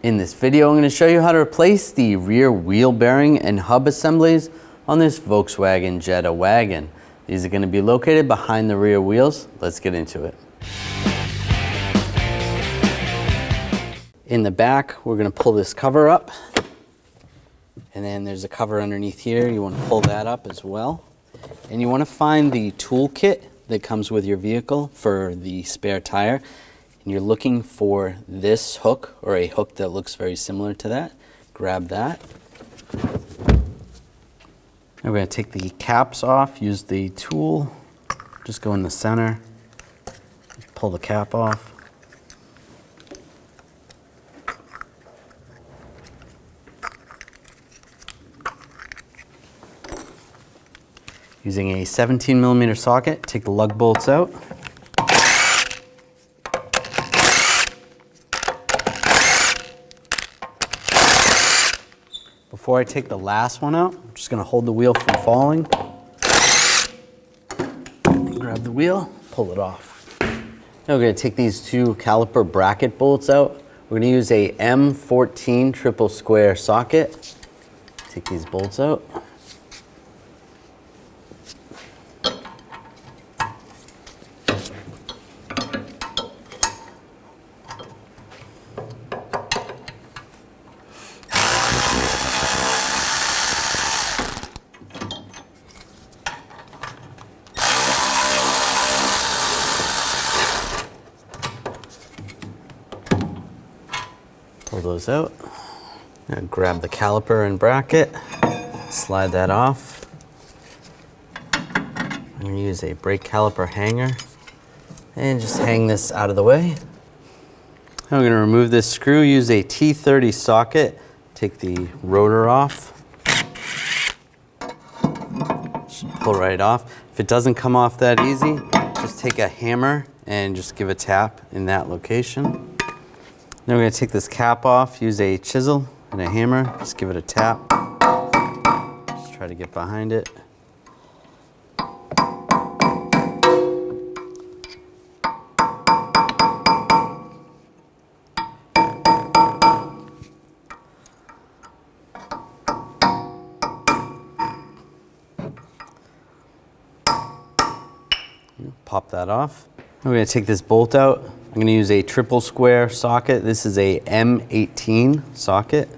In this video, I'm going to show you how to replace the rear wheel bearing and hub assemblies on this Volkswagen Jetta Wagon. These are going to be located behind the rear wheels. Let's get into it. In the back, we're going to pull this cover up. And then there's a cover underneath here. You want to pull that up as well. And you want to find the tool kit that comes with your vehicle for the spare tire. And you're looking for this hook or a hook that looks very similar to that. Grab that. Now we're going to take the caps off, use the tool, just go in the center, pull the cap off. Using a 17mm socket, take the lug bolts out. Before I take the last one out, I'm just going to hold the wheel from falling. Grab the wheel, pull it off. Now we're going to take these two caliper bracket bolts out. We're going to use a M14 triple square socket. Take these bolts out. Pull those out. Now grab the caliper and bracket, slide that off. I'm going to use a brake caliper hanger and just hang this out of the way. Now I'm going to remove this screw, use a T30 socket, take the rotor off. Just pull right off. If it doesn't come off that easy, just take a hammer and just give a tap in that location. Then we're going to take this cap off, use a chisel and a hammer, just give it a tap. Just try to get behind it. Pop that off. We're going to take this bolt out. I'm going to use a triple square socket. This is a M18 socket.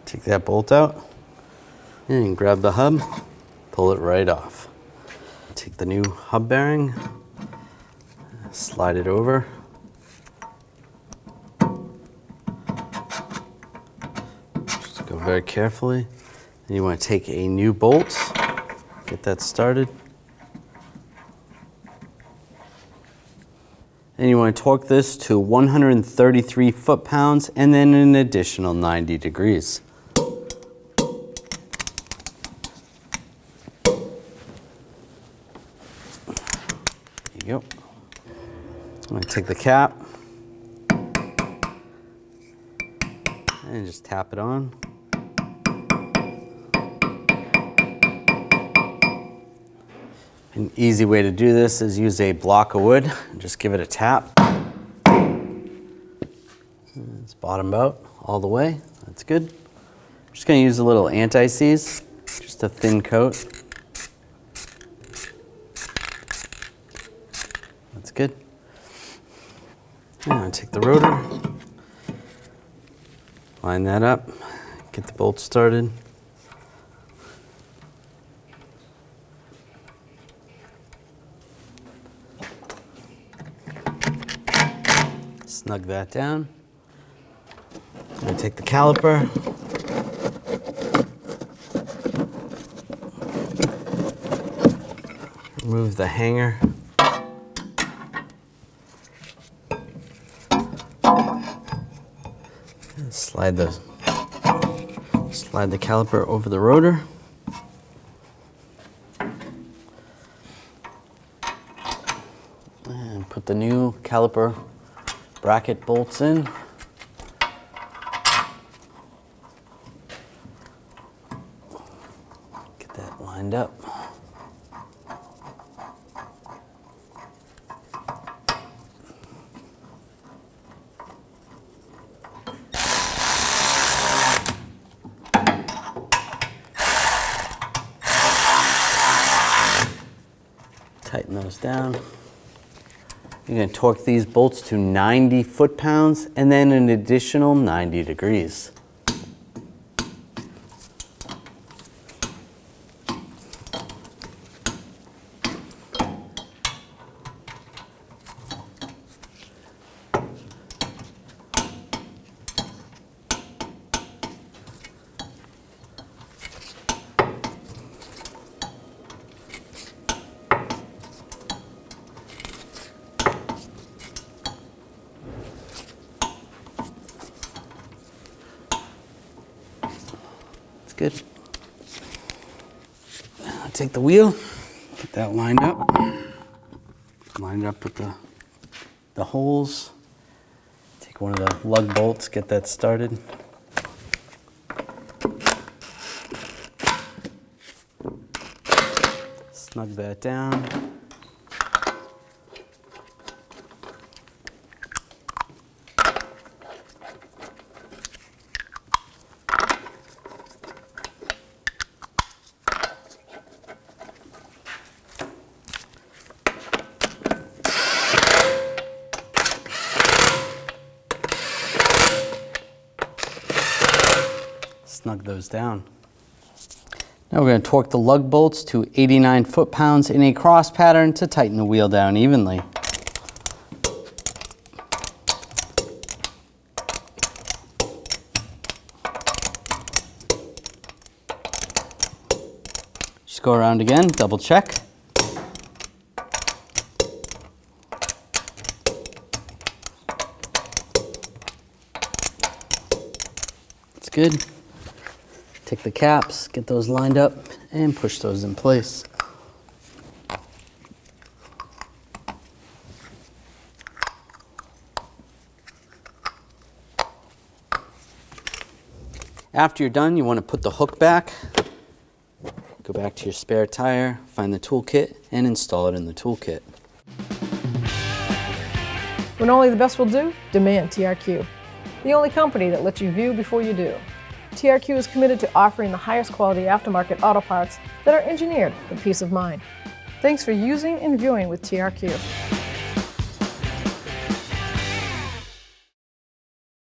Take that bolt out and grab the hub, pull it right off. Take the new hub bearing, slide it over. Just go very carefully. Then you want to take a new bolt, get that started. And you want to torque this to 133 foot-pounds and then an additional 90 degrees. There you go. I'm going to take the cap and just tap it on. An easy way to do this is use a block of wood and just give it a tap. It's bottomed out all the way. That's good. I'm just going to use a little anti-seize, just a thin coat. That's good. Now take the rotor, line that up, get the bolt started. Snug that down. I'm going to take the caliper. Remove the hanger. Slide the caliper over the rotor. And put put the new caliper bracket bolts in. Get that lined up. Tighten those down. You're going to torque these bolts to 90 foot-pounds and then an additional 90 degrees. Good. Take the wheel, get that lined up. Line it up with the holes. Take one of the lug bolts, get that started. Snug that down. Snug those down. Now we're going to torque the lug bolts to 89 foot-pounds in a cross pattern to tighten the wheel down evenly. Just go around again, double check. That's good. Take the caps, get those lined up, and push those in place. After you're done, you want to put the hook back, go back to your spare tire, find the toolkit, and install it in the toolkit. When only the best will do, demand TRQ. The only company that lets you view before you do. TRQ is committed to offering the highest quality aftermarket auto parts that are engineered for peace of mind. Thanks for using and viewing with TRQ.